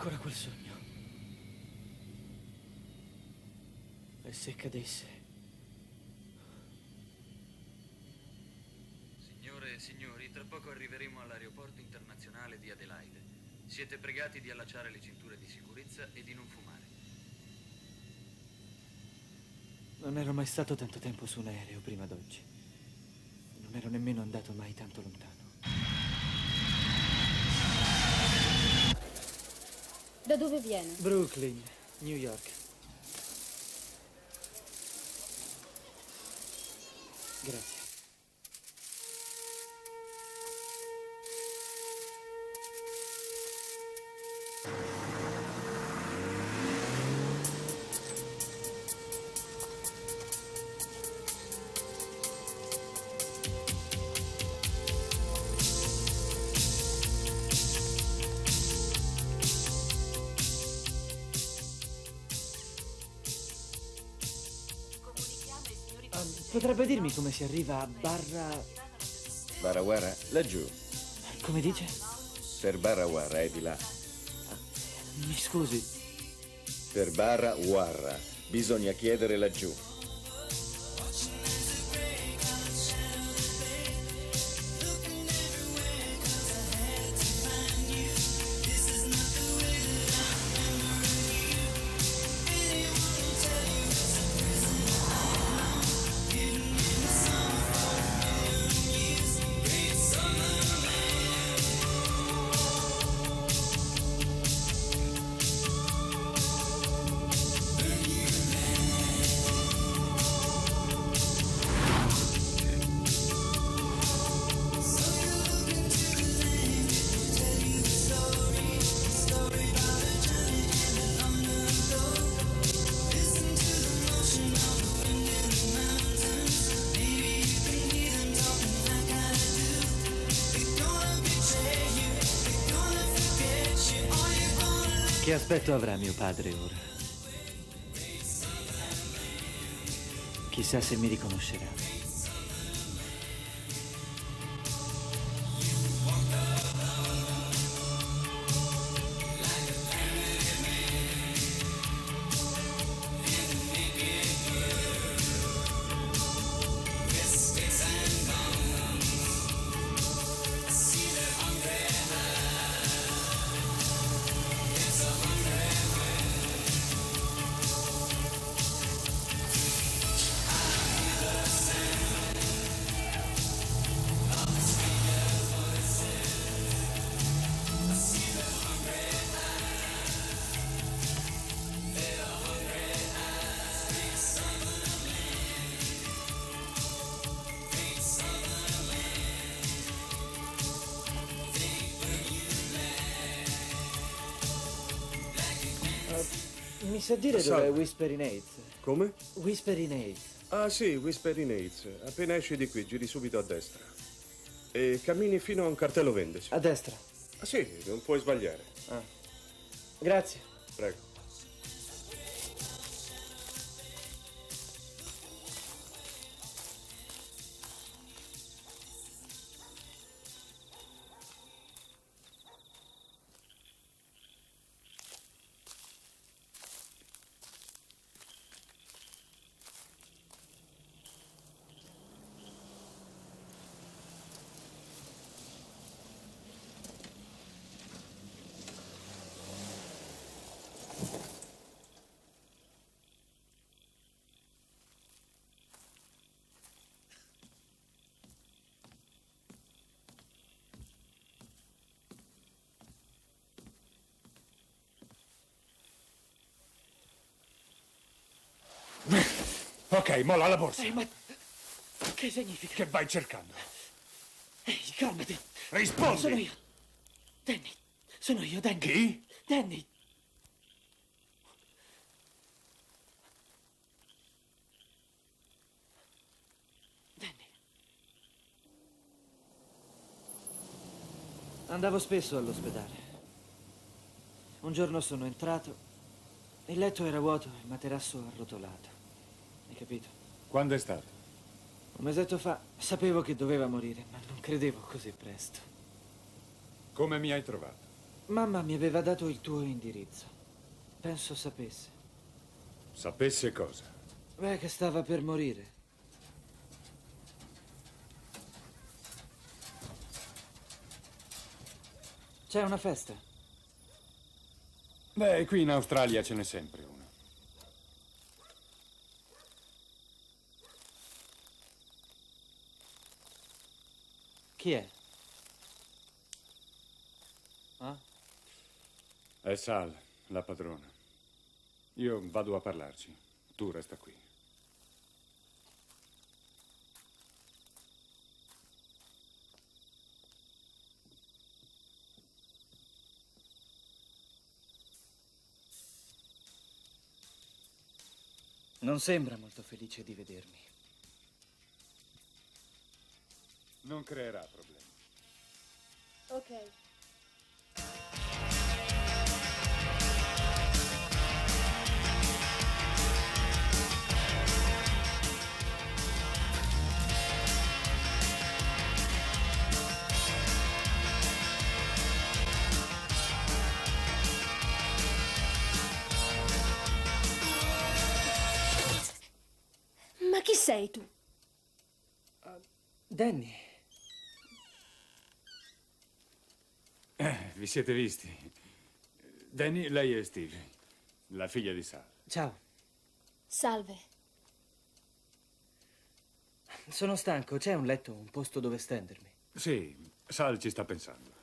ancora quel sogno. E se cadesse? Signore e signori, tra poco arriveremo all'aeroporto internazionale di Adelaide. Siete pregati di allacciare le cinture di sicurezza e di non fumare. Non ero mai stato tanto tempo su un aereo prima d'oggi. Non ero nemmeno andato mai tanto lontano. Da dove viene? Brooklyn, New York. Grazie. Potrebbe dirmi come si arriva a Barra... Barrawara? Laggiù. Come dice? Per Barrawara è di là. Mi scusi. Per Barrawara bisogna chiedere laggiù. Che aspetto avrà mio padre ora? Chissà se mi riconoscerà. Mi sa dire dove è Whispering Heights? Come? Whispering Heights. Ah sì, Whispering Heights. Appena esci di qui, giri subito a destra. E cammini fino a un cartello vendesi. A destra. Ah sì, non puoi sbagliare. Ah. Grazie. Prego. Ok, molla la borsa. Ma che significa? Che vai cercando? Ehi, calmati. Rispondi! Sono io. Danny. Sono io, Danny. Chi? Danny. Danny. Andavo spesso all'ospedale. Un giorno sono entrato, il letto era vuoto e il materasso arrotolato. Hai capito? Quando è stato? Un mesetto fa sapevo che doveva morire, ma non credevo così presto. Come mi hai trovato? Mamma mi aveva dato il tuo indirizzo. Penso sapesse. Sapesse cosa? Beh, che stava per morire. C'è una festa. Beh, qui in Australia ce n'è sempre una. Chi è? Ah? È Sal, la padrona. Io vado a parlarci. Tu resta qui. Non sembra molto felice di vedermi. Non creerà problemi. Ok. Ma chi sei tu? Danny. Vi siete visti? Danny, lei è Steve, la figlia di Sal. Ciao. Salve. Sono stanco. C'è un letto, un posto dove stendermi? Sì, Sal ci sta pensando.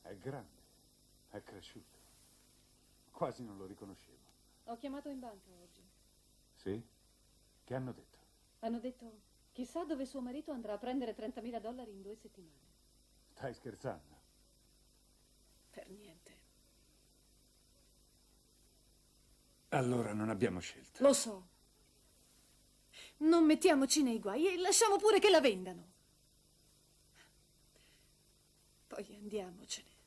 È grande, è cresciuto. Quasi non lo riconoscevo. Ho chiamato in banca oggi. Sì? Che hanno detto? Hanno detto, chissà dove suo marito andrà a prendere $30.000 in 2 settimane. Stai scherzando? Per niente. Allora non abbiamo scelta. Lo so. Non mettiamoci nei guai e lasciamo pure che la vendano. Poi andiamocene.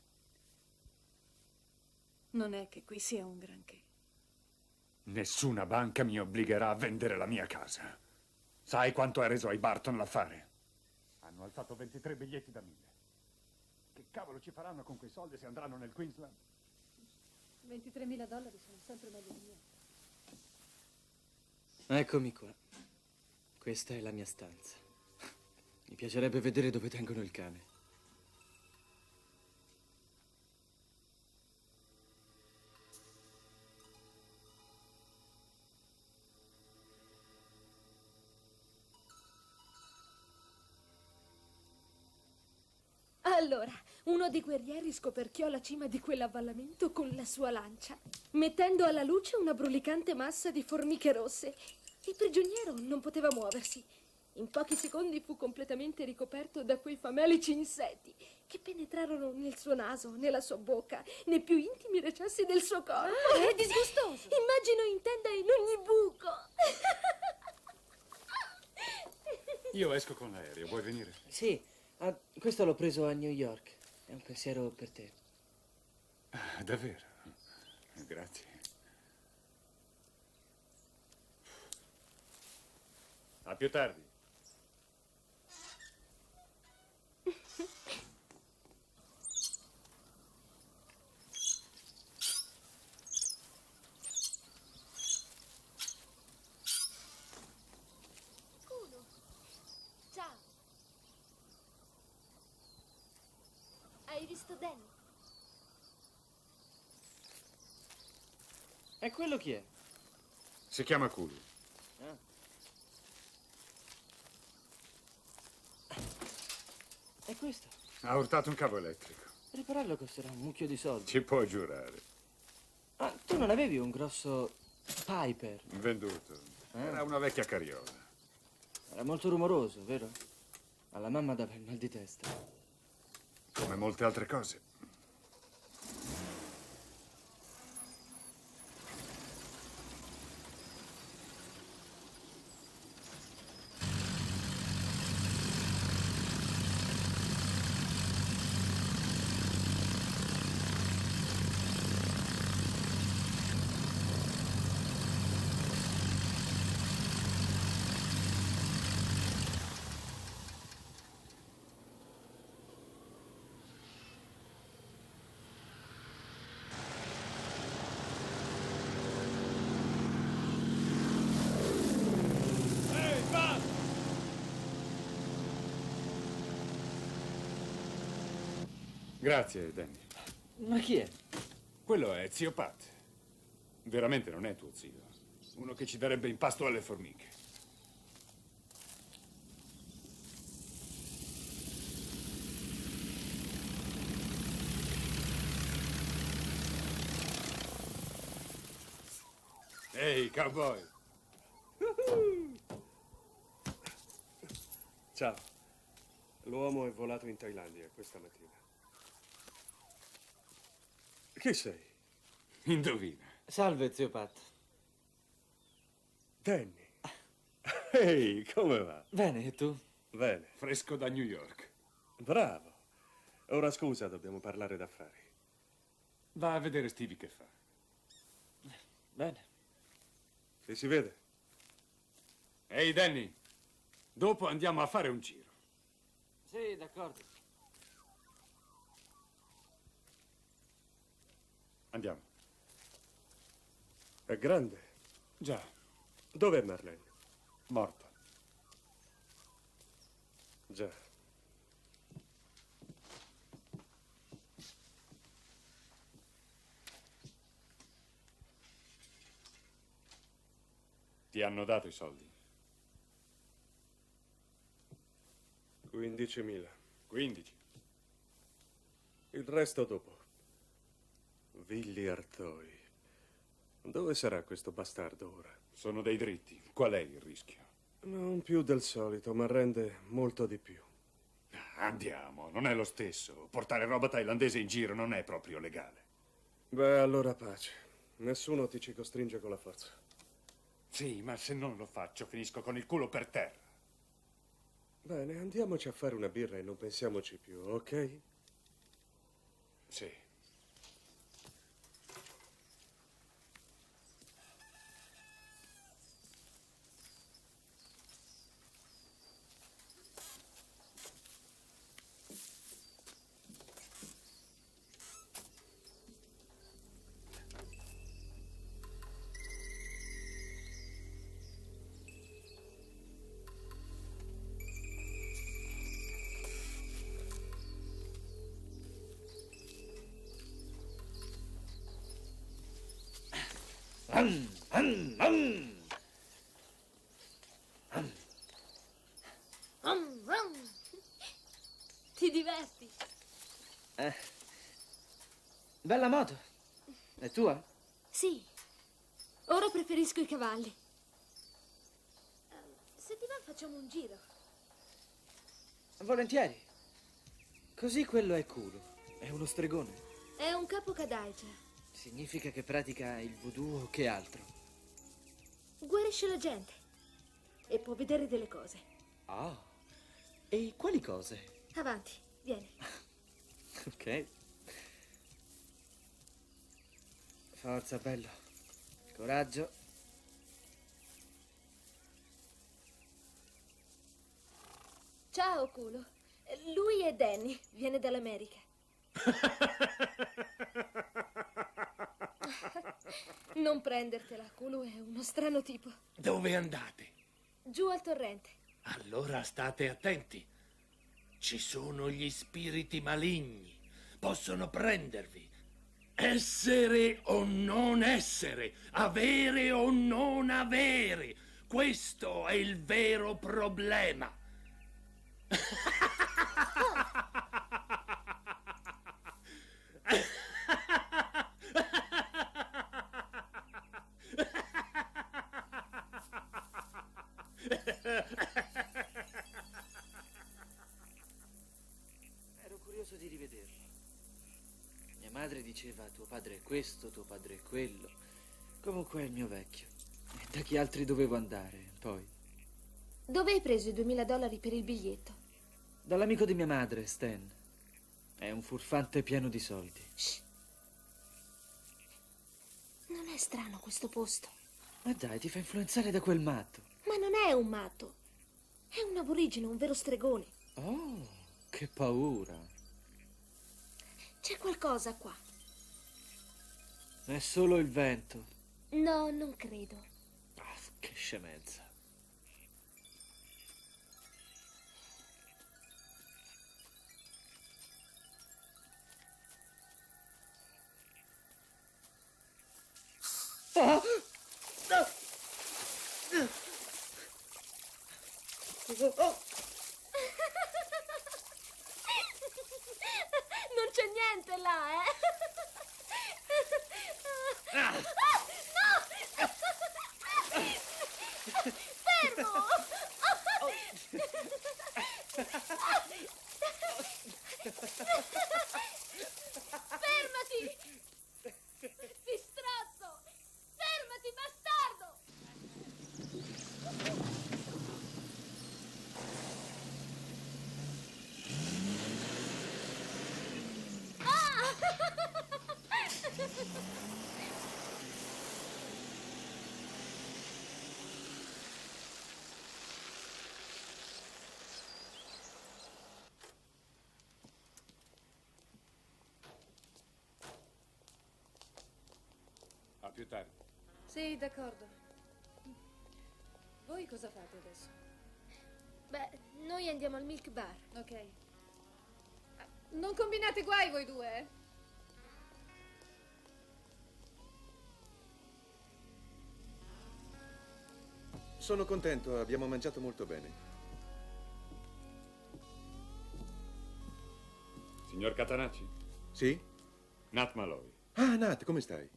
Non è che qui sia un granché. Nessuna banca mi obbligherà a vendere la mia casa. Sai quanto ha reso ai Barton l'affare? Hanno alzato 23 biglietti da 1000. Che cavolo ci faranno con quei soldi se andranno nel Queensland? $23.000 sono sempre meglio di niente. Eccomi qua. Questa è la mia stanza. Mi piacerebbe vedere dove tengono il cane. Allora, uno dei guerrieri scoperchiò la cima di quell'avvallamento con la sua lancia, mettendo alla luce una brulicante massa di formiche rosse. Il prigioniero non poteva muoversi. In pochi secondi fu completamente ricoperto da quei famelici insetti che penetrarono nel suo naso, nella sua bocca, nei più intimi recessi del suo corpo. È disgustoso. Immagino intenda in ogni buco. Io esco con l'aereo, vuoi venire? Sì, questo l'ho preso a New York. È un pensiero per te. Ah, davvero? Grazie. A più tardi. Ciao. Hai visto Danny? E quello chi è? Si chiama Kulu. E questo? Ha urtato un cavo elettrico. Ripararlo costerà un mucchio di soldi. Ci puoi giurare. Ah, tu non avevi un grosso Piper? Venduto. Era una vecchia carriola. Era molto rumoroso, vero? Alla mamma dava il mal di testa. Come molte altre cose. Grazie, Danny. Ma chi è? Quello è zio Pat. Veramente non è tuo zio. Uno che ci darebbe in pasto alle formiche. Ehi, cowboy. Ciao. L'uomo è volato in Thailandia questa mattina. Chi sei? Indovina. Salve, zio Pat. Danny. Ehi, come va? Bene, e tu? Bene. Fresco da New York. Bravo. Ora scusa, dobbiamo parlare d'affari. Va a vedere Stevie che fa. Bene. Ci si vede? Ehi, Danny. Dopo andiamo a fare un giro. Sì, d'accordo. Andiamo. È grande. Già, Dov'è Marlene? morto. Già. Ti hanno dato i soldi. 15.000. 15. Il resto dopo. Villi Artoi. Dove sarà questo bastardo ora? Sono dei dritti. Qual è il rischio? Non più del solito, ma rende molto di più. Andiamo, non è lo stesso. Portare roba thailandese in giro non è proprio legale. Beh, allora pace. Nessuno ti ci costringe con la forza. Sì, ma se non lo faccio finisco con il culo per terra. Bene, andiamoci a fare una birra e non pensiamoci più, ok? Sì. Ti diverti? Bella moto. È tua? Sì. Ora preferisco i cavalli. Se ti va facciamo un giro. Volentieri. Così quello è culo. È uno stregone. È un capo Kadaija. Significa che pratica il voodoo o che altro? Guarisce la gente. E può vedere delle cose. Ah. E quali cose? Avanti, vieni. Ok. Forza, bello. Coraggio. Ciao, culo. Lui è Danny, viene dall'America. Non prendertela, culo è uno strano tipo. Dove andate? Giù al torrente. Allora state attenti. Ci sono gli spiriti maligni. Possono prendervi. Essere o non essere. Avere o non avere. Questo è il vero problema. Ero curioso di rivederlo. Mia madre diceva tuo padre è questo, tuo padre è quello. Comunque è il mio vecchio. E da chi altri dovevo andare, poi? Dove hai preso i $2000 per il biglietto? Dall'amico di mia madre, Stan. È un furfante pieno di soldi. Shh. Non è strano questo posto. Ma dai, ti fa influenzare da quel matto. Ma non è un matto. È un aborigeno, un vero stregone. Oh, che paura. C'è qualcosa qua. È solo il vento. No, non credo. Ah, che scemenza. Non c'è niente là, eh? Fermo! Fermati! Distratto! Fermati, bastardo! A più tardi. Sì, d'accordo. Voi cosa fate adesso? Beh, noi andiamo al Milk Bar. Ok. Non combinate guai voi due, eh? Sono contento, abbiamo mangiato molto bene. Signor Catanacci? Sì? Nat Malloy. Ah, Nat, come stai?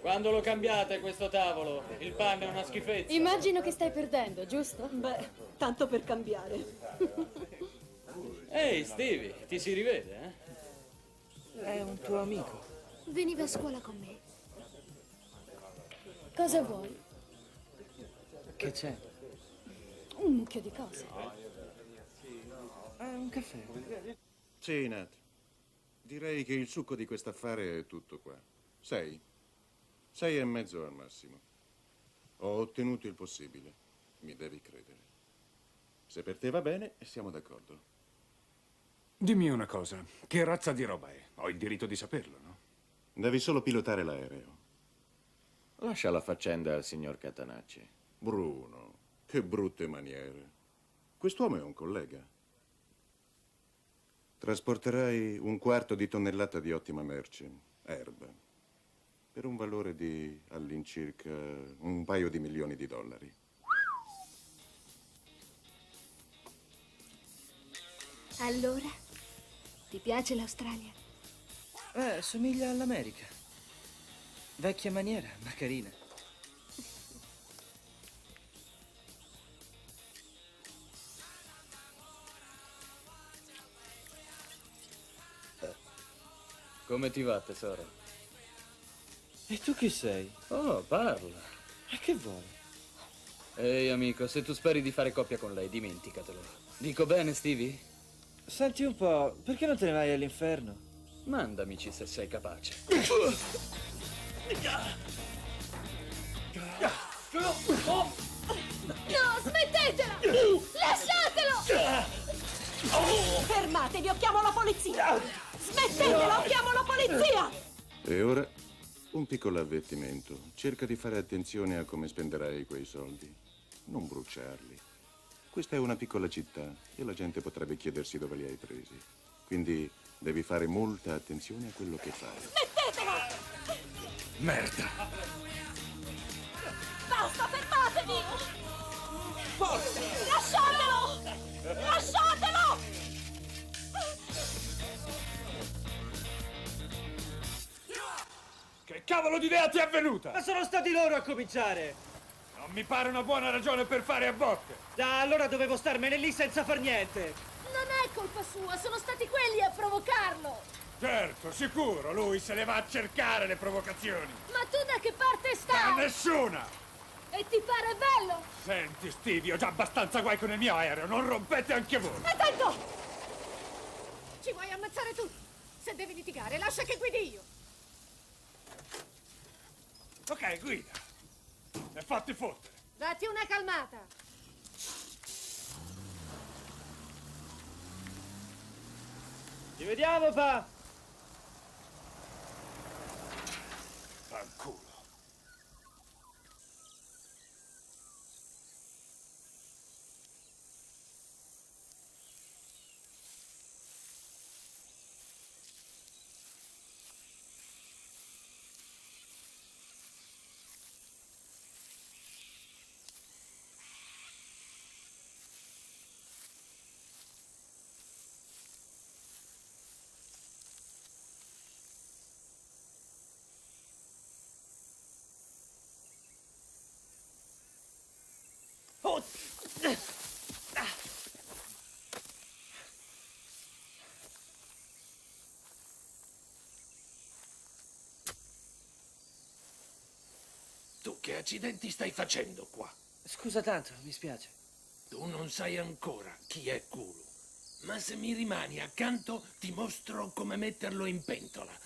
Quando lo cambiate questo tavolo? Il pan è una schifezza. Immagino che stai perdendo, giusto? Beh, tanto per cambiare. Ehi, Stevie, ti si rivede, eh? È un tuo amico. Veniva a scuola con me. Cosa vuoi? Che c'è? Un mucchio di cose. Un caffè. Sì, Nat. Direi che il succo di quest'affare è tutto qua. 6. 6,5 al massimo. Ho ottenuto il possibile. Mi devi credere. Se per te va bene, siamo d'accordo. Dimmi una cosa, che razza di roba è? Ho il diritto di saperlo, no? Devi solo pilotare l'aereo. Lascia la faccenda al signor Catanacci. Bruno, che brutte maniere. Quest'uomo è un collega. Trasporterai 1/4 di tonnellata di ottima merce, erba, per un valore di all'incirca un paio di milioni di dollari. Allora, ti piace l'Australia? Somiglia all'America. Vecchia maniera, ma carina. Come ti va, tesoro? E tu chi sei? Oh, parla. E che vuoi? Ehi, amico, se tu speri di fare coppia con lei, dimenticatelo. Dico bene, Stevie? Senti un po', perché non te ne vai all'inferno? Mandamici se sei capace. No, smettetela! Lasciatelo! Fermatevi o chiamo la polizia! Smettetela o chiamo la polizia! E ora un piccolo avvertimento. Cerca di fare attenzione a come spenderai quei soldi. Non bruciarli. Questa è una piccola città e la gente potrebbe chiedersi dove li hai presi. Quindi devi fare molta attenzione a quello che fai. Smettetela! Merda! Basta, fermatevi! Forza! Lasciatelo! Lasciatelo! Che cavolo di idea ti è venuta? Ma sono stati loro a cominciare! Non mi pare una buona ragione per fare a botte. Ah, allora dovevo starmene lì senza far niente! Non è colpa sua, sono stati quelli a provocarlo! Certo, sicuro, lui se le va a cercare le provocazioni. Ma tu da che parte Da stai? nessuna! E ti pare bello? Senti, Stevie, ho già abbastanza guai con il mio aereo, non rompete anche voi! Attento! Ci vuoi ammazzare tu? Se devi litigare, lascia che guidi io. Ok, guida. E fatti fottere. Datti una calmata. Ci vediamo, pa! Fanculo. Che accidenti stai facendo qua? Scusa tanto, mi spiace. Tu non sai ancora chi è Kulu, ma se mi rimani accanto ti mostro come metterlo in pentola.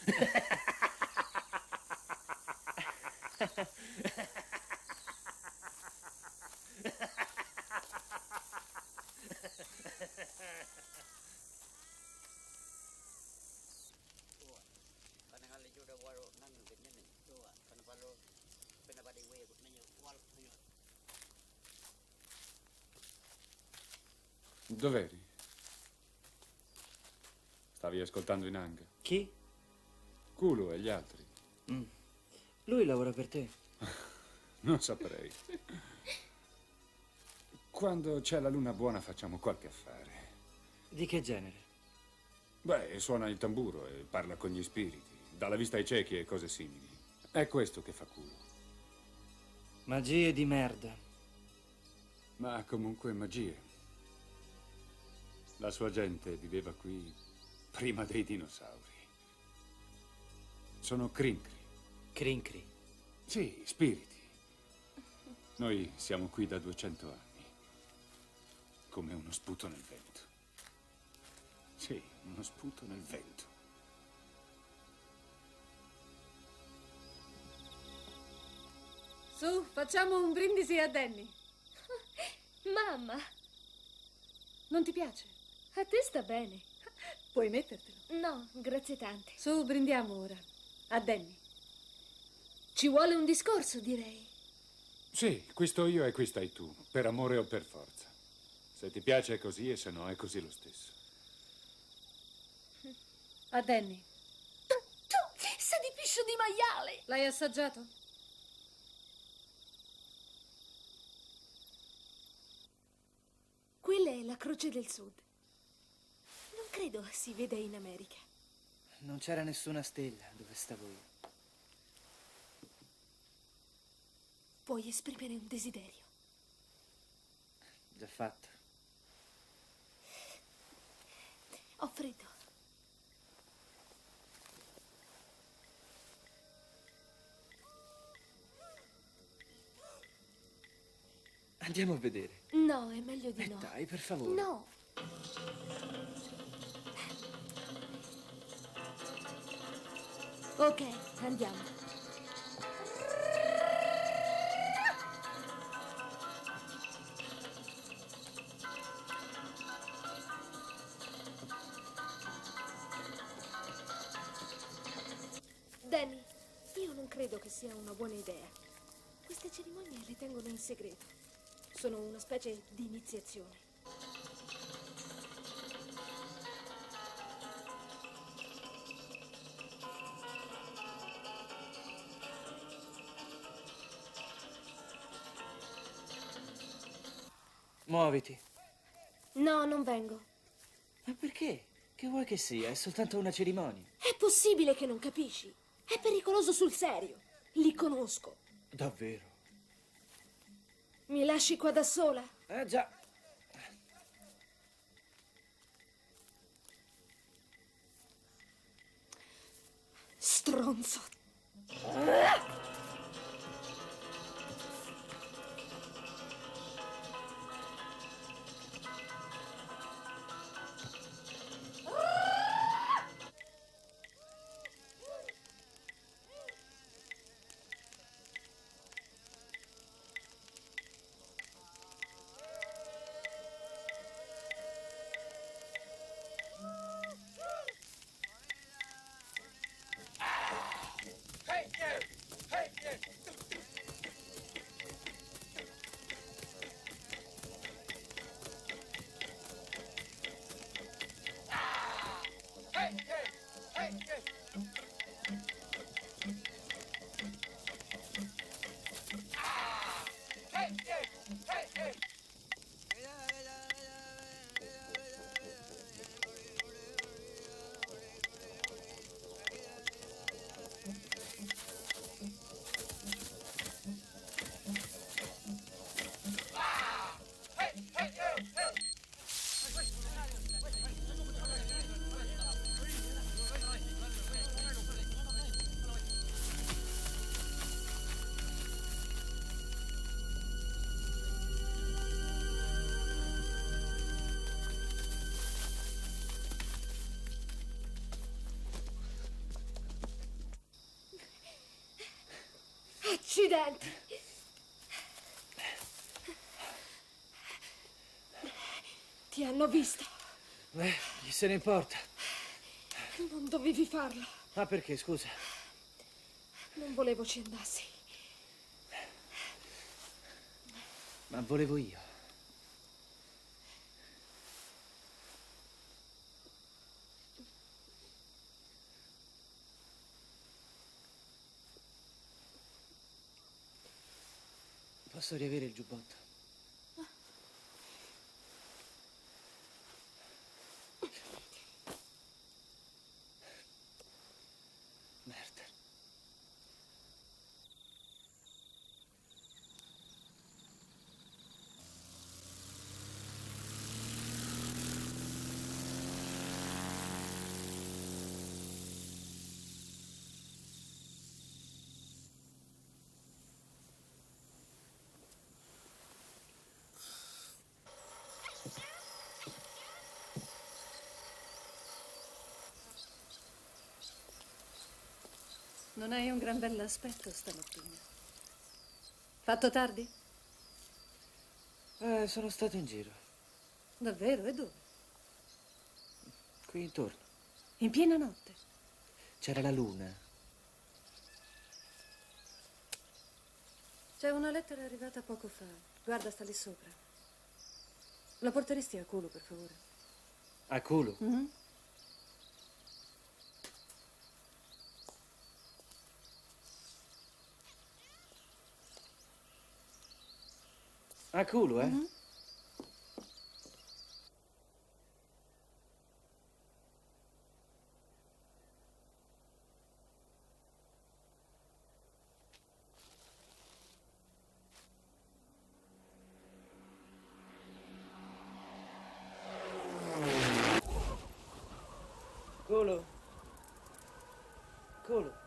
Dov'eri? Stavi ascoltando Inang? Chi? Kulu e gli altri. Lui lavora per te. Non saprei. Quando c'è la luna buona facciamo qualche affare. Di che genere? Beh, suona il tamburo e parla con gli spiriti, dà la vista ai ciechi e cose simili. È questo che fa Kulu. Magie di merda. Ma comunque magie. La sua gente viveva qui prima dei dinosauri. Sono crincri. Crincri. Sì, spiriti. Noi siamo qui da 200 anni. Come uno sputo nel vento. Sì, uno sputo nel vento. Su, facciamo un brindisi a Danny. Mamma, Non ti piace? a te sta bene. Puoi mettertelo. No, grazie tante. Su, brindiamo ora. A Danny. Ci vuole un discorso, direi. Sì, qui sto io e qui stai tu, per amore o per forza. Se ti piace è così e se no è così lo stesso. A Danny. Tu, sa di piscio di maiale. L'hai assaggiato? Quella è la Croce del Sud. Non credo si veda in America. Non c'era nessuna stella dove stavo io. Puoi esprimere un desiderio. Già fatto. Ho freddo. Andiamo a vedere. No, è meglio di no. Dai, per favore. No. Ok, andiamo. Danny, io non credo che sia una buona idea. Queste cerimonie le tengono in segreto. Sono una specie di iniziazione. Muoviti. No, non vengo. Ma perché? Che vuoi che sia? È soltanto una cerimonia. È possibile che non capisci? È pericoloso sul serio. Li conosco. Davvero? Mi lasci qua da sola? Già. Stronzo. Accidenti. Ti hanno visto. Chi se ne importa? Non dovevi farlo. Ma perché, scusa? Non volevo ci andassi. Ma volevo io. Posso riavere il giubbotto? Merda. Non hai un gran bell'aspetto stamattina. Fatto tardi? Sono stato in giro. Davvero? E dove? Qui intorno. In piena notte? C'era la luna. C'è una lettera arrivata poco fa. Guarda, sta lì sopra. La porteresti a culo, per favore? A culo? Mhm. A culo, eh? Mhm. Culo. Culo.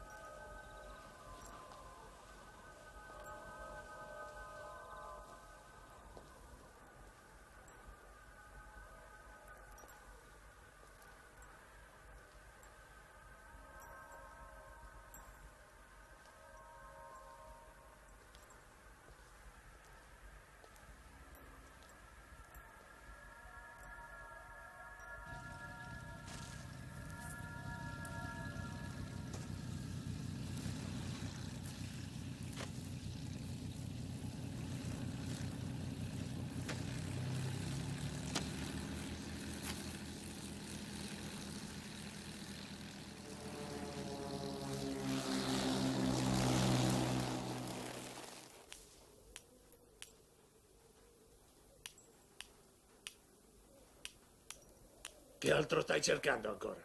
Che altro stai cercando ancora?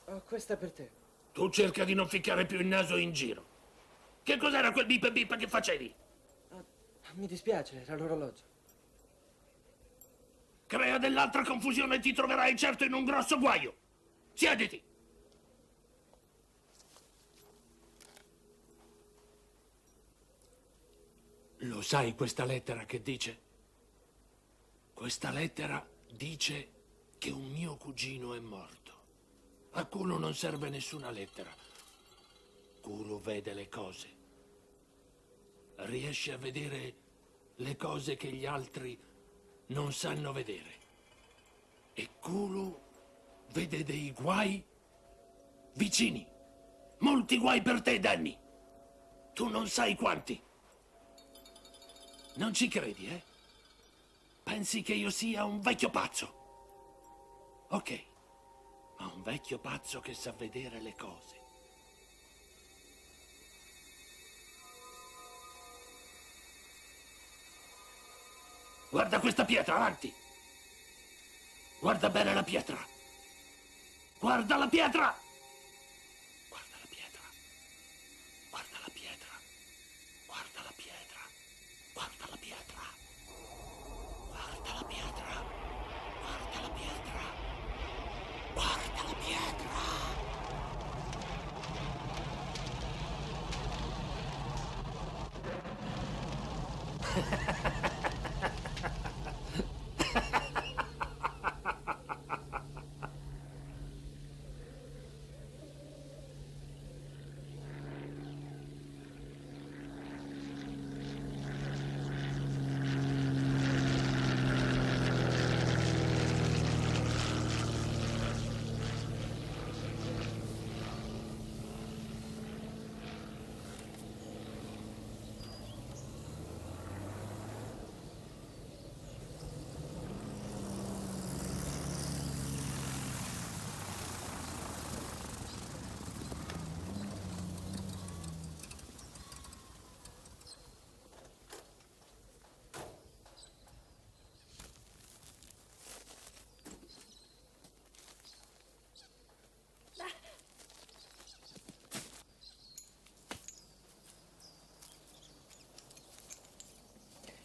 Oh, questa è per te. Tu cerca di non ficcare più il naso in giro. Che cos'era quel bip bip che facevi? Mi dispiace, era l'orologio. Crea dell'altra confusione e ti troverai certo in un grosso guaio. Siediti! Lo sai questa lettera che dice? Questa lettera dice che un mio cugino è morto. A Culo non serve nessuna lettera. Culo vede le cose. Riesce a vedere le cose che gli altri non sanno vedere. E Culo vede dei guai vicini. Molti guai per te, Danny. Tu non sai quanti. Non ci credi, eh? Pensi che io sia un vecchio pazzo? Ok, ma un vecchio pazzo che sa vedere le cose. Guarda questa pietra, avanti! Guarda bene la pietra! Guarda la pietra! Guarda la pietra! Guarda la pietra! Guarda la pietra! Guarda la pietra! Guarda la pietra! Guarda la pietra! Guarda la pietra!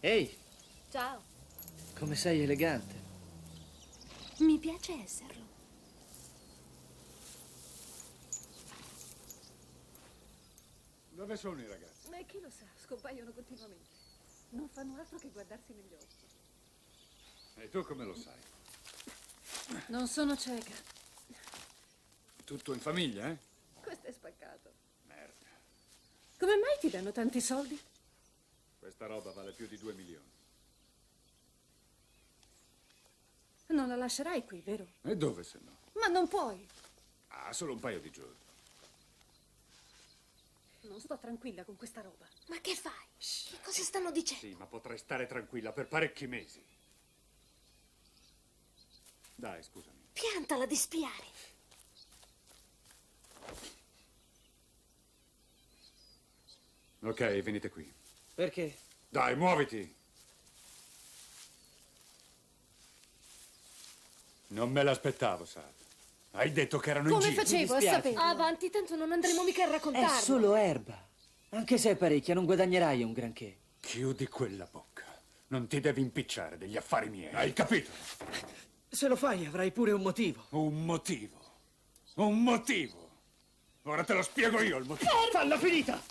Ehi, Ciao. come sei elegante. Mi piace esserlo. Dove sono i ragazzi? Ma chi lo sa, scompaiono continuamente. Non fanno altro che guardarsi negli occhi. E tu come lo sai? Non sono cieca. Tutto in famiglia, eh? Questo è spaccato. Merda. Come mai ti danno tanti soldi? Questa roba vale più di 2 milioni. Non la lascerai qui, vero? E dove se no? Ma non puoi. Ah, solo un paio di giorni. Non sto tranquilla con questa roba. Ma che fai? Che cosa stanno dicendo? Sì, ma potrai stare tranquilla per parecchi mesi. Dai, scusami. Piantala di spiare. Ok, venite qui. Perché? Dai, muoviti! Non me l'aspettavo, Sad. Hai detto che erano Come in giro. facevo a saperlo? Avanti, tanto non andremo mica a raccontarlo. È solo erba. Anche se è parecchia, non guadagnerai un granché. Chiudi quella bocca. Non ti devi impicciare degli affari miei. Hai capito? Se lo fai avrai pure un motivo. Un motivo. Un motivo. Ora te lo spiego io il motivo. Falla finita!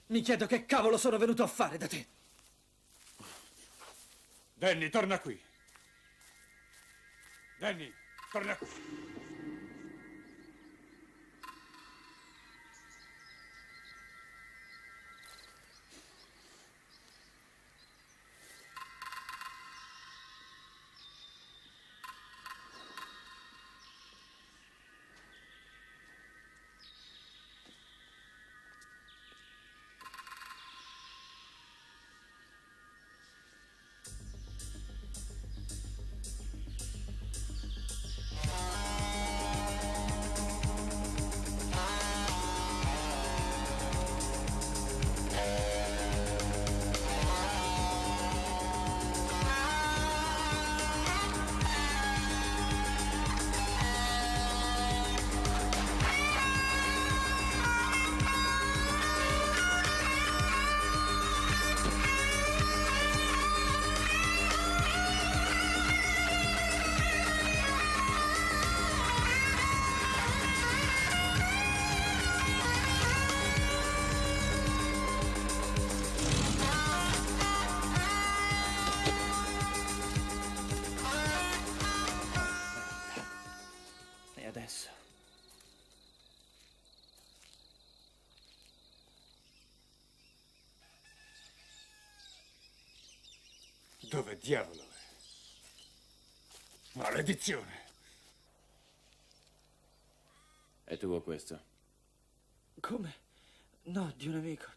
Mi chiedo che cavolo sono venuto a fare da te. Danny, torna qui. Danny, torna qui. E adesso? Dove diavolo è? Maledizione! È tuo questo? Come? No, di un amico.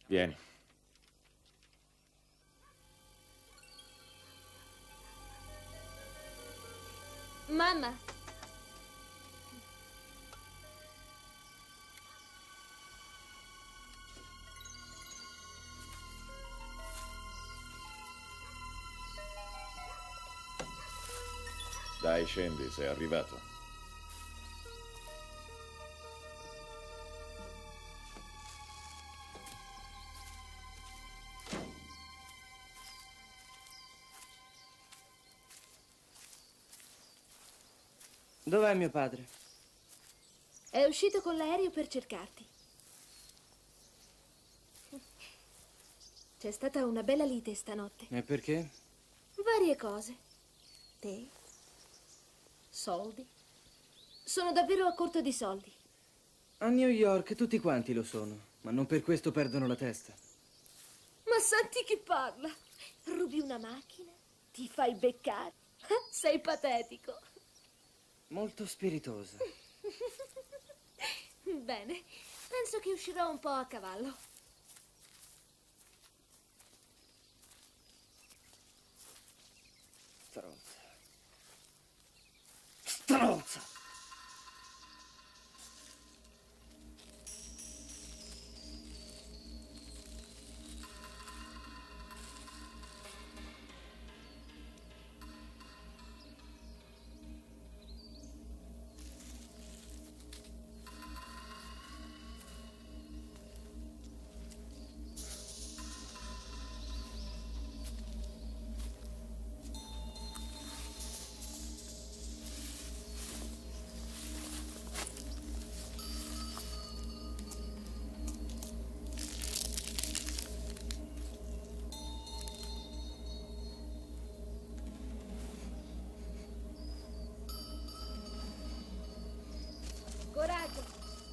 Vieni. Mamma. Dai, scendi, sei arrivato. Dov'è mio padre? È uscito con l'aereo per cercarti. C'è stata una bella lite stanotte. E perché? Varie cose. Te? Soldi? Sono davvero a corto di soldi. A New York tutti quanti lo sono, ma non per questo perdono la testa. Ma senti chi parla. Rubi una macchina? Ti fai beccare? Sei patetico. Molto spiritosa. Bene, penso che uscirò un po' a cavallo. Stronza. Stronza!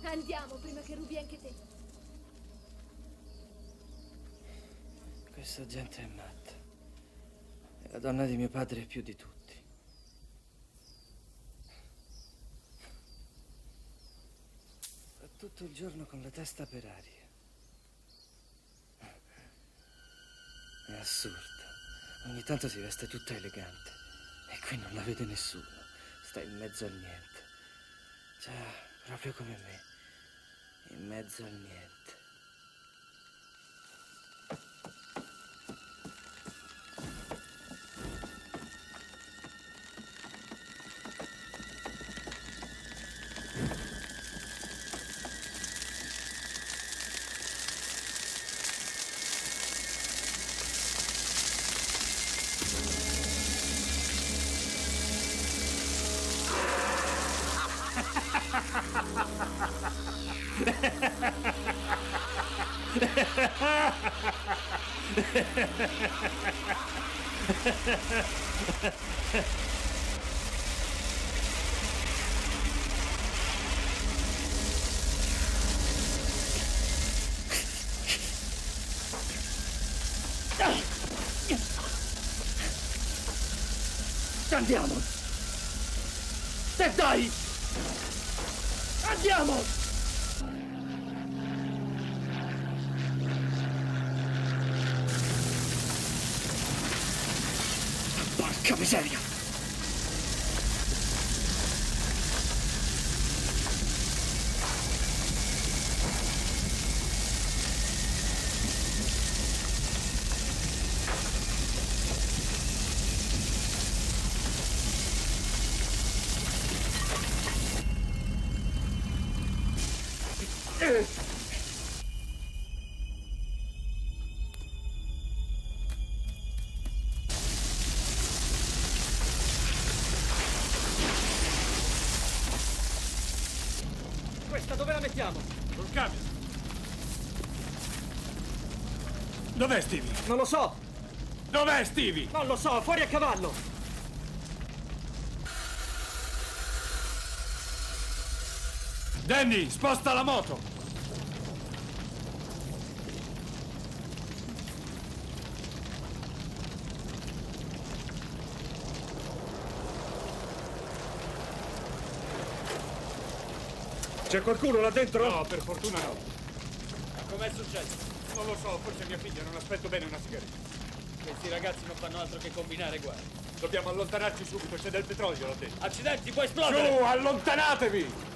Andiamo prima che rubi anche te. Questa gente è matta. E la donna di mio padre è più di tutti. Sta tutto il giorno con la testa per aria. È assurda. Ogni tanto si veste tutta elegante. E qui non la vede nessuno. Sta in mezzo al niente. Già, proprio come me. In mezzo al niente. Andiamo! E dai! Andiamo! Porca miseria! Questa dove la mettiamo? Sul camion. Dov'è Stevie? Non lo so! Dov'è Stevie? Non lo so, fuori a cavallo! Danny, sposta la moto! C'è qualcuno là dentro? No, per fortuna no. Com'è successo? Non lo so, forse mia figlia, non aspetto bene una sigaretta. Questi ragazzi non fanno altro che combinare guai. Dobbiamo allontanarci subito, c'è del petrolio là dentro. Accidenti, può esplodere! Giù, allontanatevi!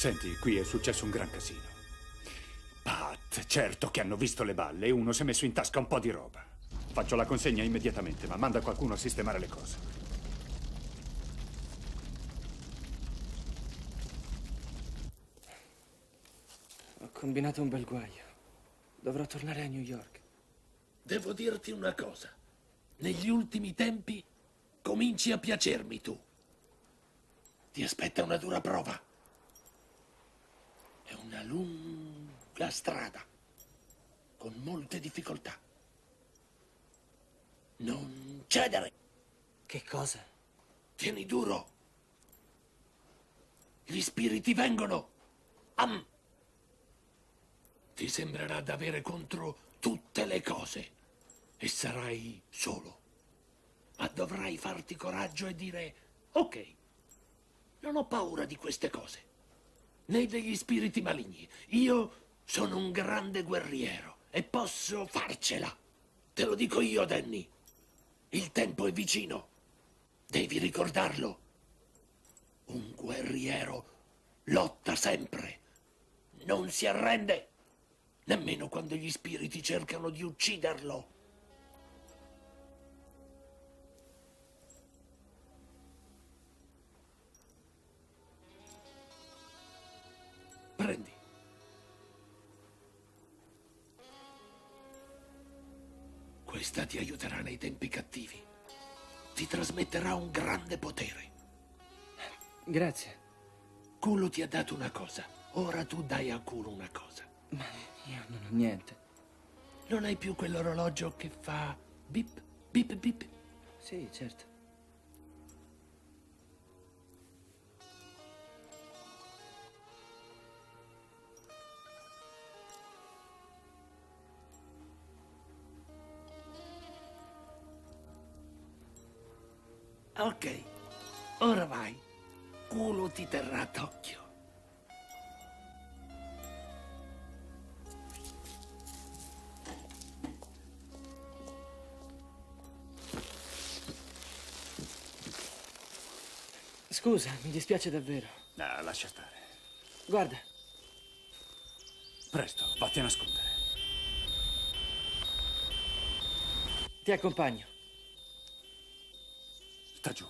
Senti, qui è successo un gran casino. Pat, certo che hanno visto le balle e uno si è messo in tasca un po' di roba. Faccio la consegna immediatamente, ma manda qualcuno a sistemare le cose. Ho combinato un bel guaio. Dovrò tornare a New York. Devo dirti una cosa. Negli ultimi tempi cominci a piacermi tu. Ti aspetta una dura prova. È una lunga strada, con molte difficoltà. Non cedere. Che cosa? Tieni duro. Gli spiriti vengono. Ti sembrerà d'avere contro tutte le cose e sarai solo. Ma dovrai farti coraggio e dire: ok, non ho paura di queste cose, né degli spiriti maligni. Io sono un grande guerriero e posso farcela. Te lo dico io, Danny. Il tempo è vicino. Devi ricordarlo. Un guerriero lotta sempre. Non si arrende. Nemmeno quando gli spiriti cercano di ucciderlo. Questa ti aiuterà nei tempi cattivi. Ti trasmetterà un grande potere. Grazie. Kulu ti ha dato una cosa. Ora tu dai a Kulu una cosa. Ma io non ho niente. Non hai più quell'orologio che fa bip, bip, bip? Sì, certo. Ok, ora vai. Kulu ti terrà d'occhio. Scusa, mi dispiace davvero. No, lascia stare. Guarda. Presto, vatti a nascondere. Ti accompagno. Sta giù.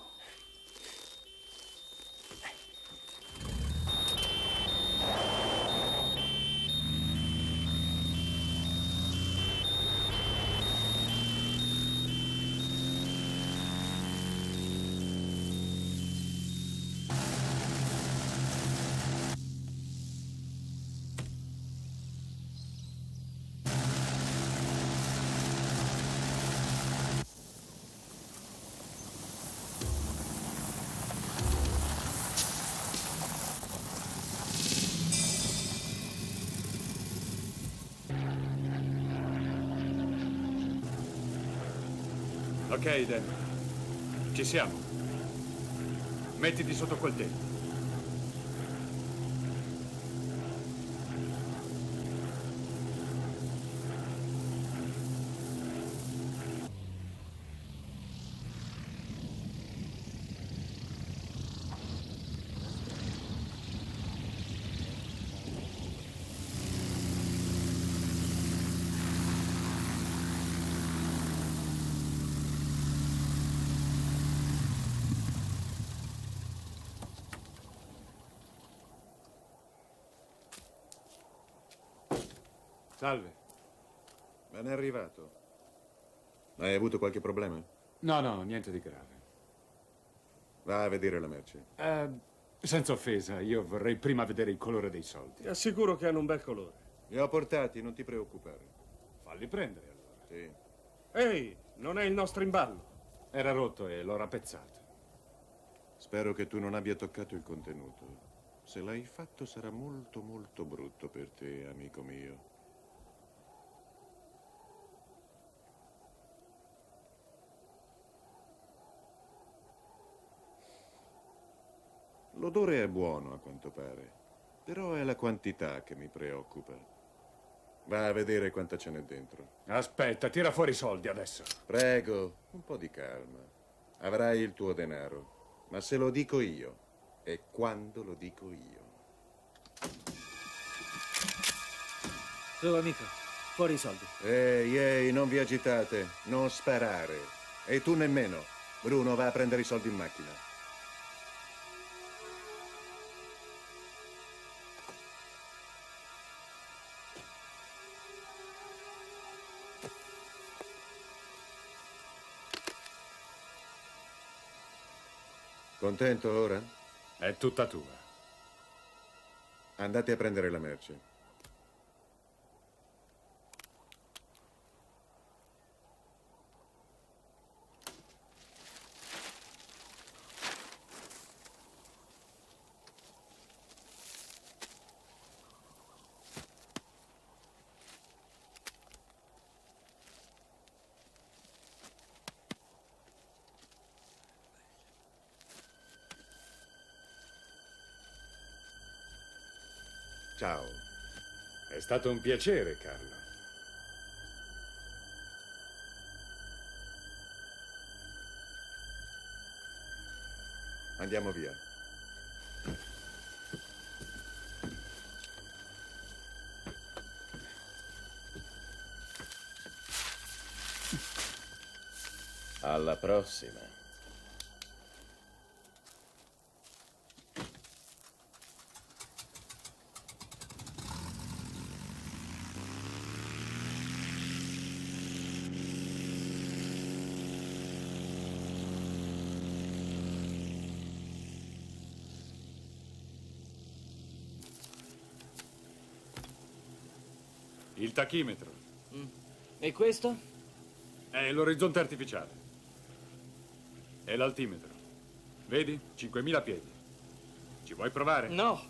Ok, Dan. Ci siamo. Mettiti sotto quel tetto. Salve. Ben è arrivato. Hai avuto qualche problema? No, niente di grave. Va a vedere la merce. Senza offesa, io vorrei prima vedere il colore dei soldi. Ti assicuro che hanno un bel colore. Li ho portati, non ti preoccupare. Falli prendere, allora. Sì. Ehi, non è il nostro imballo. Era rotto e l'ho rappezzato. Spero che tu non abbia toccato il contenuto. Se l'hai fatto sarà molto, molto brutto per te, amico mio. L'odore è buono, a quanto pare, però è la quantità che mi preoccupa. Va a vedere quanta ce n'è dentro. Aspetta, tira fuori i soldi adesso. Prego, un po' di calma. Avrai il tuo denaro, ma se lo dico io e quando lo dico io. Tu, amico, fuori i soldi. Ehi, non vi agitate, non sparare. E tu nemmeno. Bruno, va a prendere i soldi in macchina. Contento ora? È tutta tua. Andate a prendere la merce. Ciao. È stato un piacere, Carlo. Andiamo via. Alla prossima. Il tachimetro. E questo? È l'orizzonte artificiale. E l'altimetro. Vedi? 5.000 piedi. Ci vuoi provare? No.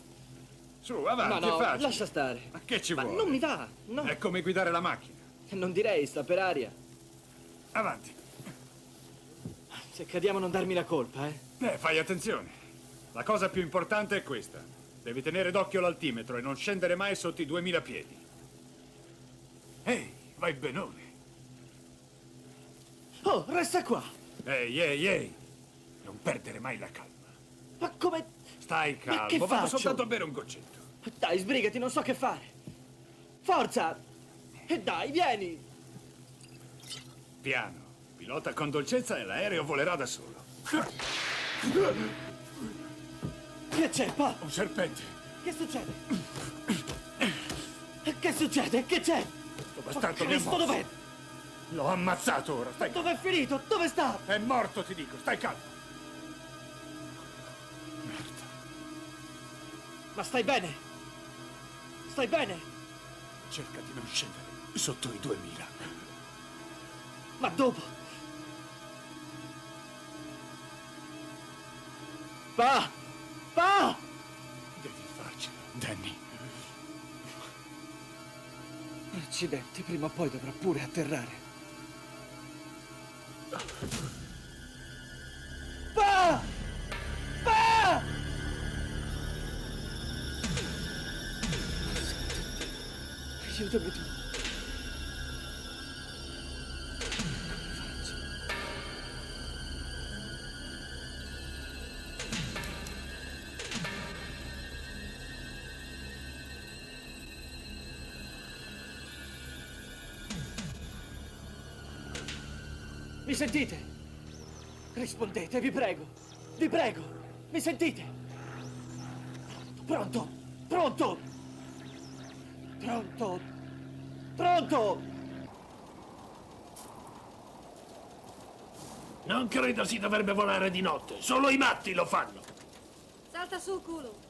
Su, avanti, Ma no, è facile. lascia stare. Ma che ci Ma vuole? non mi va, no. È come guidare la macchina. Non direi, sta per aria. Avanti. Se cadiamo non darmi la colpa, eh? Fai attenzione. La cosa più importante è questa. Devi tenere d'occhio l'altimetro e non scendere mai sotto i 2.000 piedi. Ehi, vai benone. Oh, resta qua. Ehi. Non perdere mai la calma. Ma come... Stai Ma calmo, che vado faccio? soltanto a bere un goccetto. Dai, sbrigati, non so che fare. Forza! E dai, vieni! Piano. Pilota con dolcezza e l'aereo volerà da solo. Che c'è, Pa? Un serpente. Che succede? Che succede? Che c'è? Sto bastardo mi ha Cristo, morso. dov'è? L'ho ammazzato ora, stai calmo. Dov'è finito? Dove sta? È morto, ti dico, stai calmo. Ma stai bene? Stai bene? Cerca di non scendere sotto i 2000. Ma dopo? Pa! Pa! Devi farcela, Danny. Accidenti, prima o poi dovrà pure atterrare. Pa! Pa! Aiutami tu. Mi sentite? Rispondete, vi prego. Vi prego. Mi sentite? Pronto? Pronto? Pronto? Pronto? Non credo si dovrebbe volare di notte. Solo i matti lo fanno. Salta su, culo.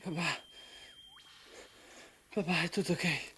Papà. Papà, è tutto ok?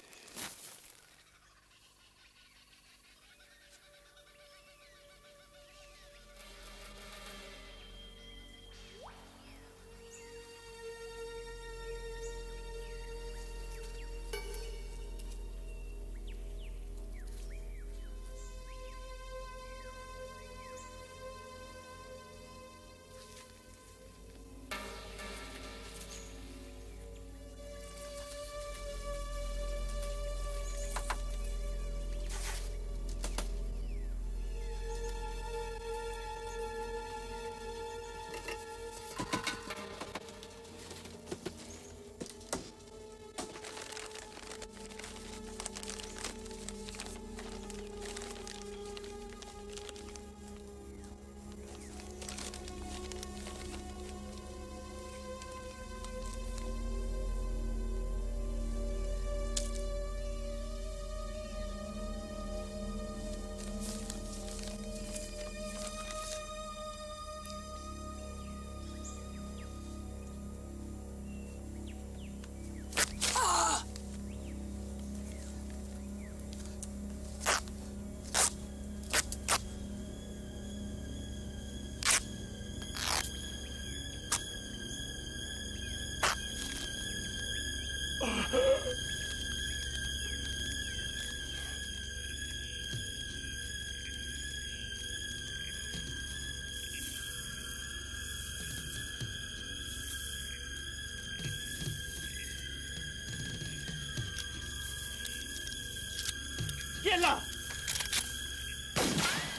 Chi è là?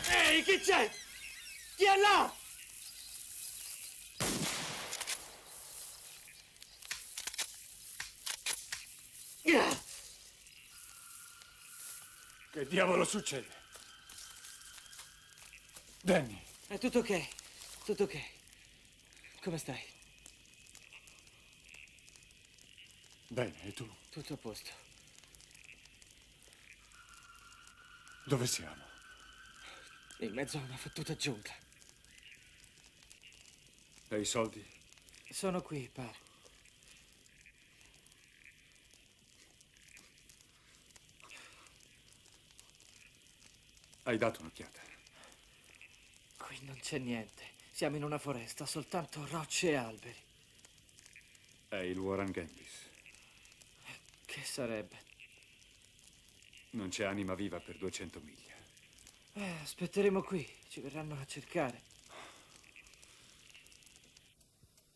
Ehi, chi c'è? Chi è là? Che diavolo succede? Danny. È tutto ok. Tutto ok. Come stai? Bene, e tu? Tutto a posto. Dove siamo? In mezzo a una fottuta giungla. E i soldi? Sono qui, pare. Hai dato un'occhiata? Qui non c'è niente. Siamo in una foresta, soltanto rocce e alberi. È il Warren Gambis. Che sarebbe? Non c'è anima viva per 200 miglia. Aspetteremo qui. Ci verranno a cercare.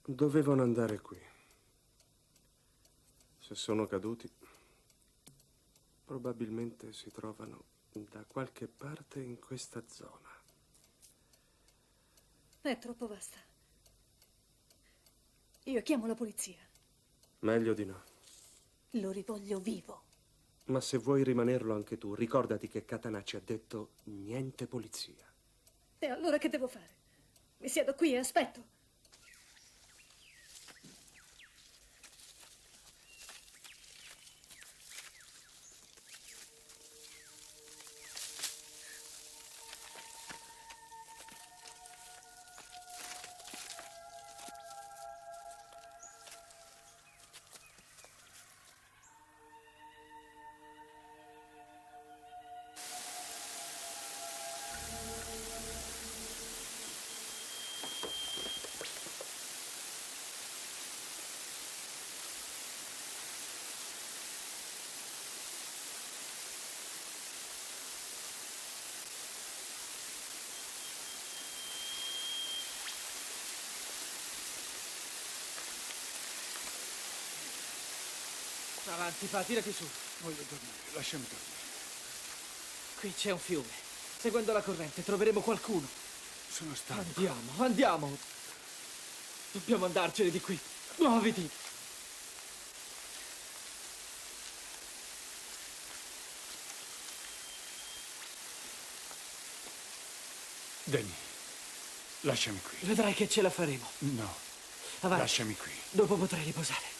Dovevano andare qui. Se sono caduti, probabilmente si trovano da qualche parte in questa zona. È troppo vasta. Io chiamo la polizia. Meglio di no. Lo rivoglio vivo. Ma se vuoi rimanerlo anche tu, ricordati che Katana ci ha detto niente polizia. E allora che devo fare? Mi siedo qui e aspetto. Avanti, fa, tirati su. Voglio dormire, lasciami dormire. Qui c'è un fiume. Seguendo la corrente troveremo qualcuno. Sono stanco. Andiamo, andiamo. Dobbiamo andarcene di qui. Muoviti. Danny, lasciami qui. Vedrai che ce la faremo. No. Avanti. Lasciami qui. Dopo potrai riposare.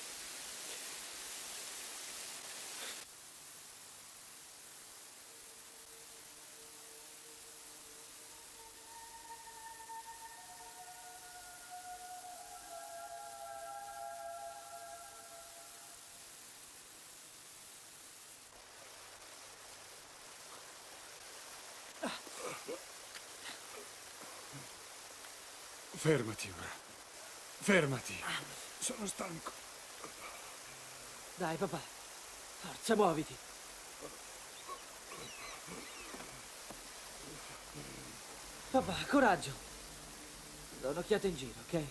Fermati ora. Fermati. Sono stanco. Dai, papà. Forza, muoviti. Papà, coraggio. Do un'occhiata in giro, ok?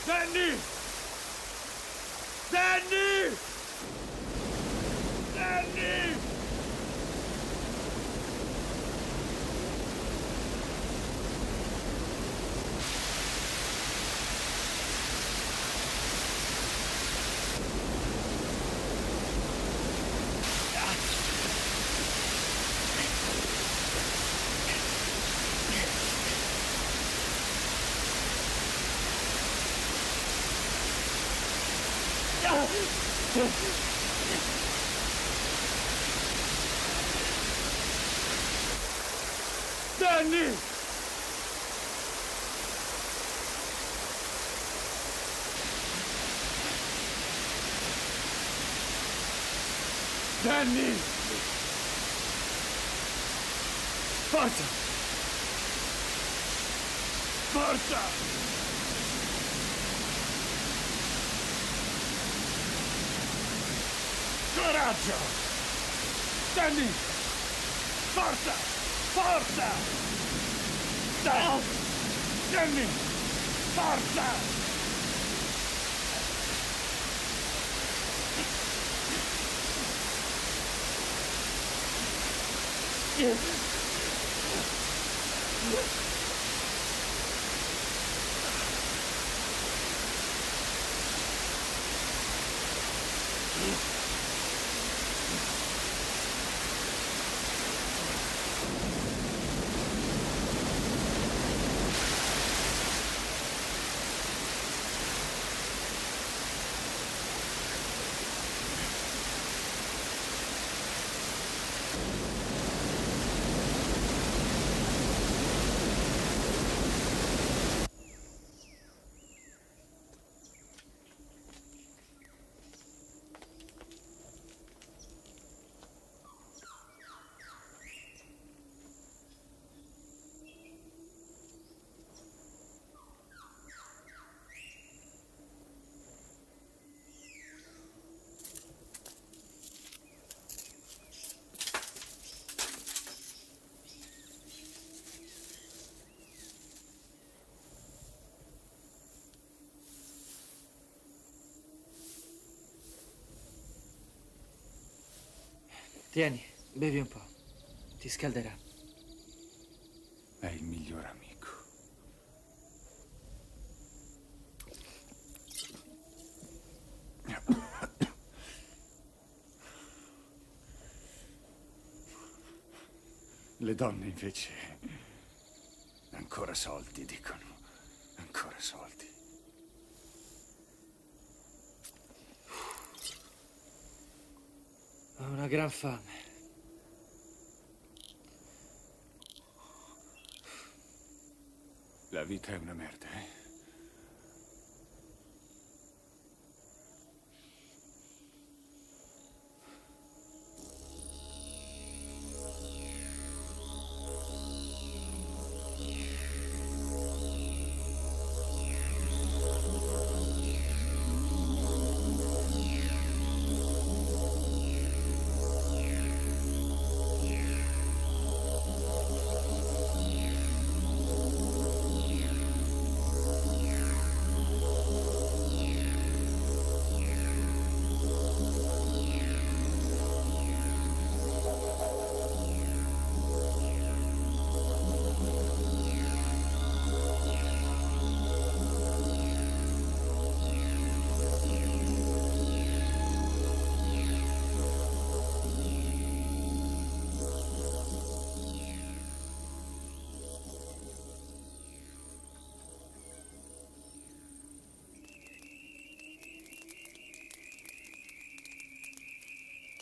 Danny! Danny! Danny! Danny! Danny! Forza! Forza! Coraggio! Danny! Forza! Forza! Dai! Danny! Forza! Tieni, bevi un po'. Ti scalderà. È il miglior amico. Le donne invece ancora soldi, dicono. Ancora soldi. Ho una gran fame. La vita è una merda, eh?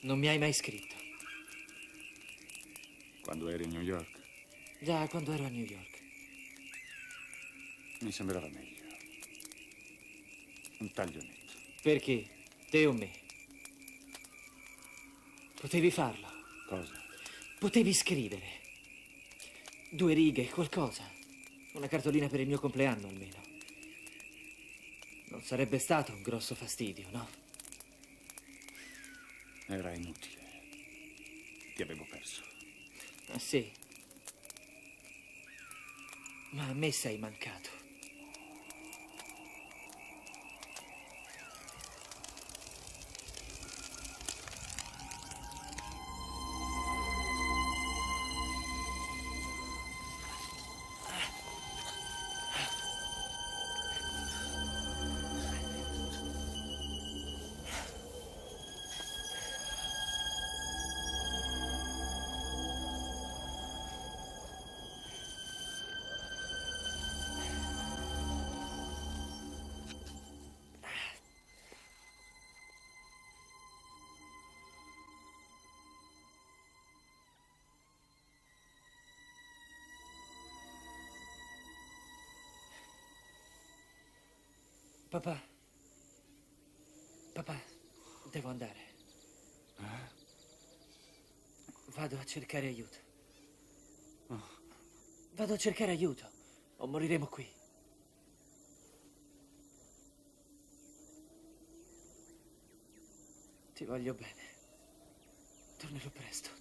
Non mi hai mai scritto. Quando eri a New York? Già, quando ero a New York. Mi sembrava meglio. Un taglio netto. Perché? Te o me? Potevi farlo. Cosa? Potevi scrivere. 2 righe, qualcosa. Una cartolina per il mio compleanno, almeno. Non sarebbe stato un grosso fastidio, no? Era inutile. Ti avevo perso. Ah, sì. Ma a me sei mancato. Papà. Papà, devo andare. Vado a cercare aiuto. Vado a cercare aiuto. O moriremo qui. Ti voglio bene. Tornerò presto.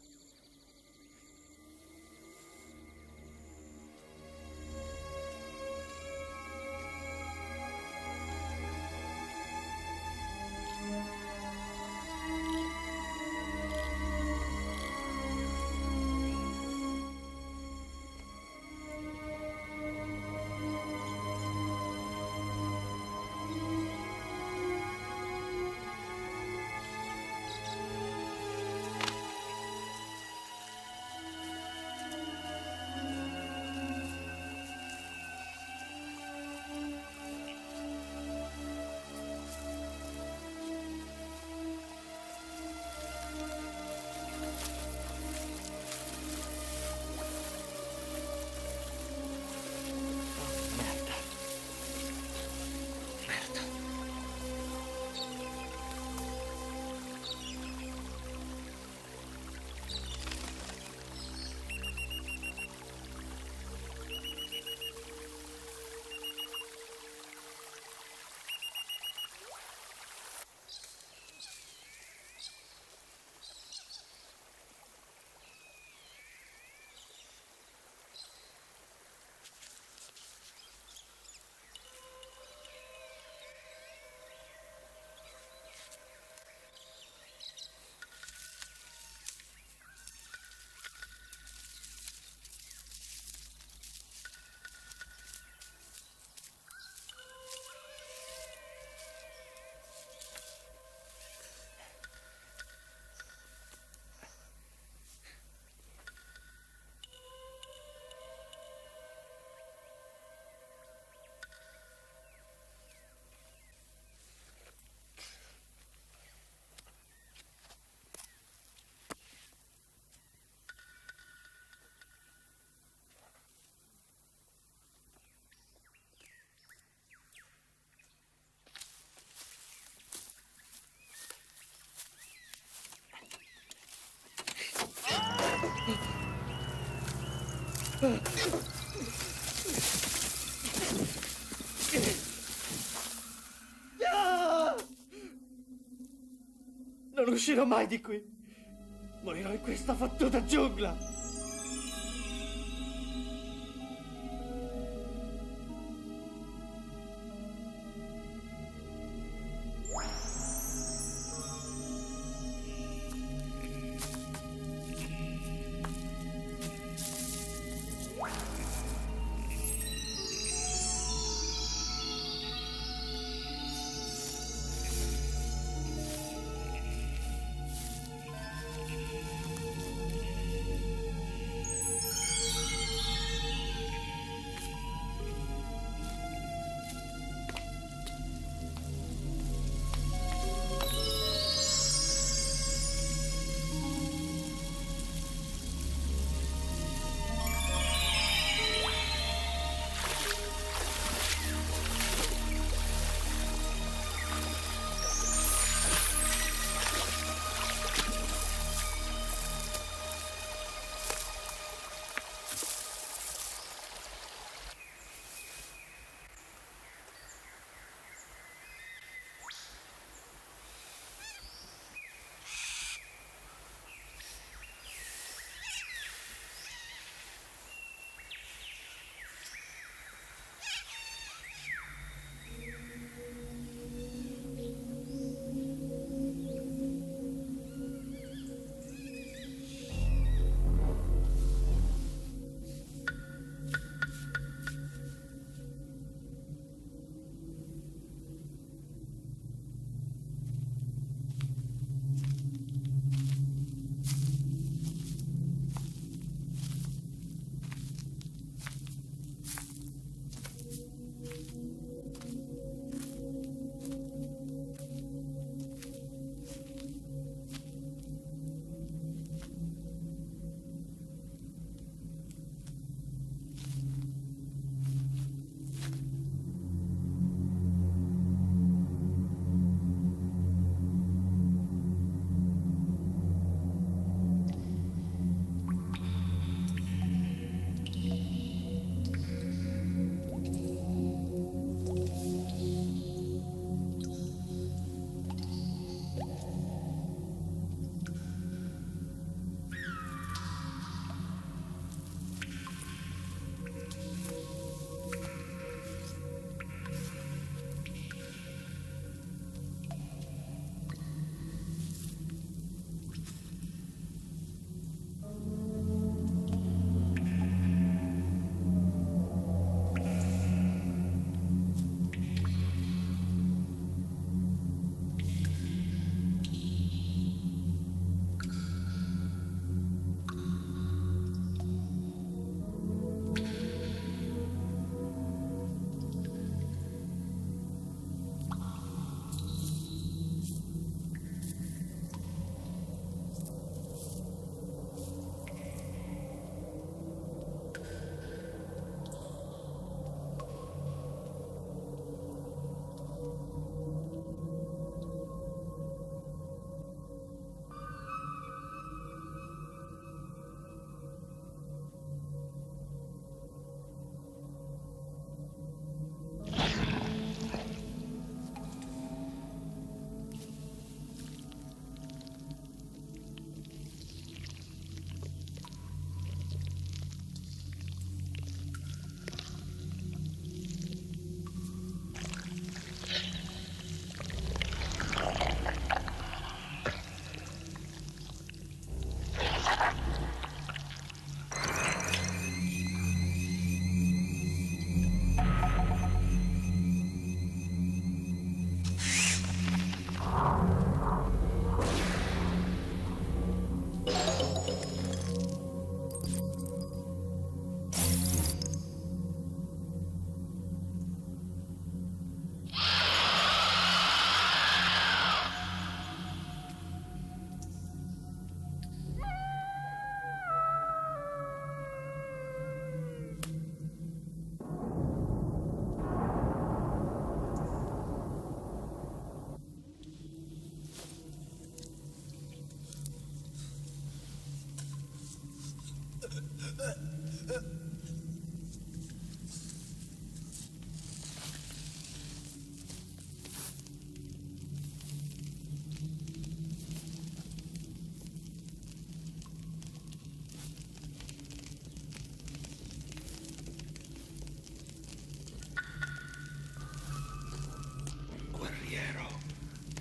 Non uscirò mai di qui. Morirò in questa fottuta giungla.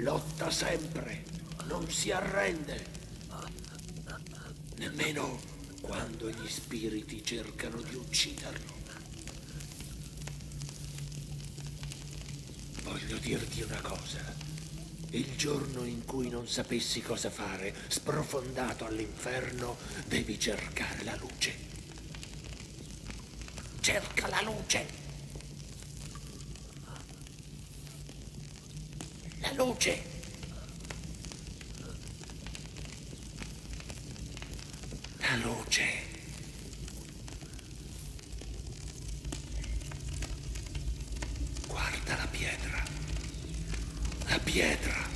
Lotta sempre, non si arrende. Nemmeno quando gli spiriti cercano di ucciderlo. Voglio dirti una cosa. Il giorno in cui non sapessi cosa fare, sprofondato all'inferno, devi cercare la luce. Cerca la luce! La luce! La luce! Guarda la pietra! La pietra!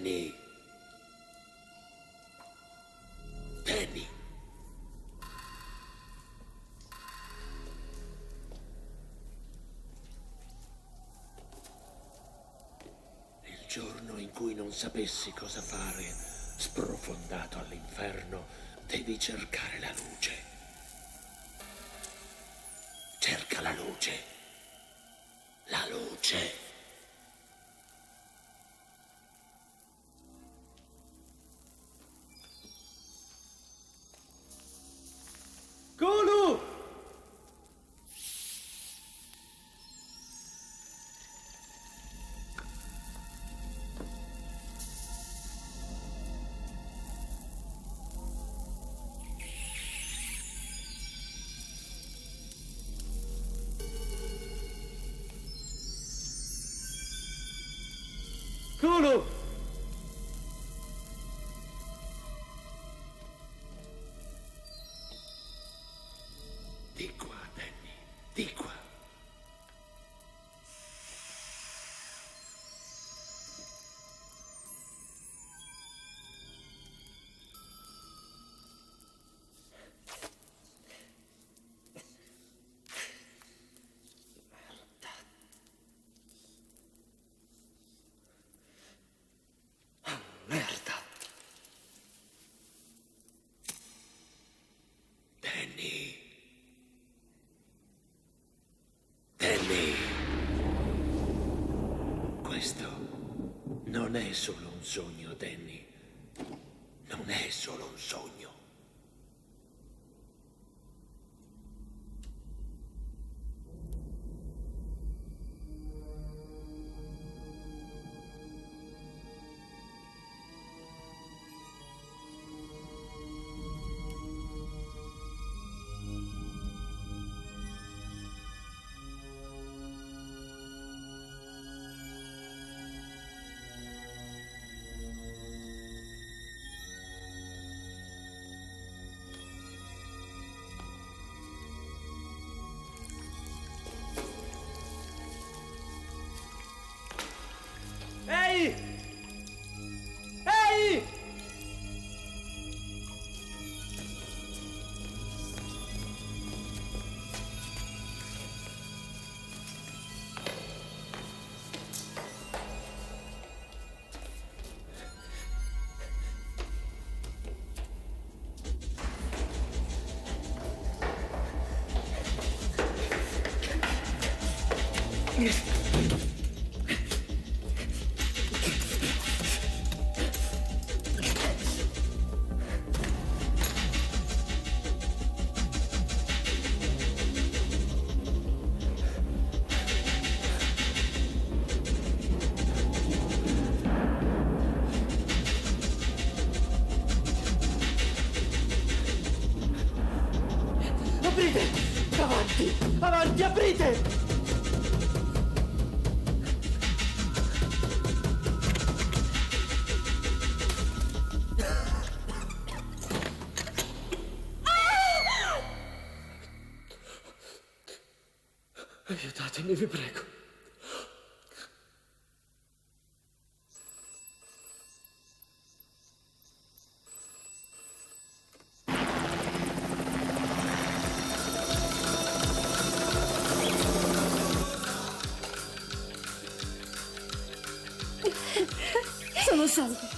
Danny. Danny. Il giorno in cui non sapessi cosa fare, sprofondato all'inferno, devi cercare la luce. Cerca la luce. La luce. Cthulhu! Cthulhu! Di qua, Danny, di qua. Merda. Danny. Danny. Questo non è solo un sogno, Danny. Non è solo un sogno. Ehi! Ehi! Aprite! Avanti! Avanti, aprite! Aiutatemi, vi prego. Sono salve.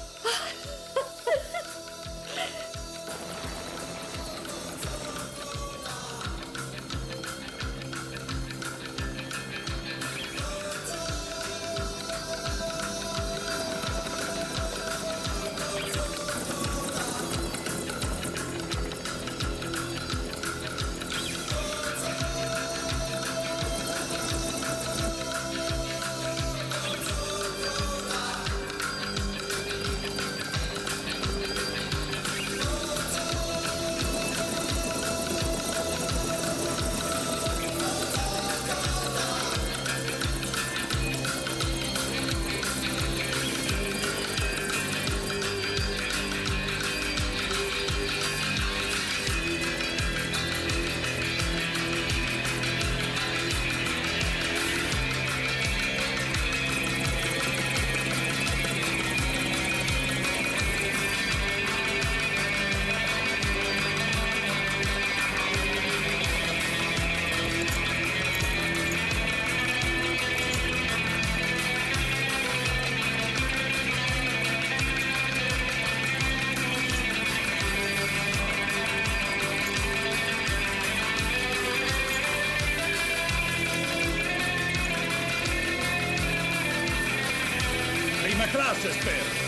classe, spero!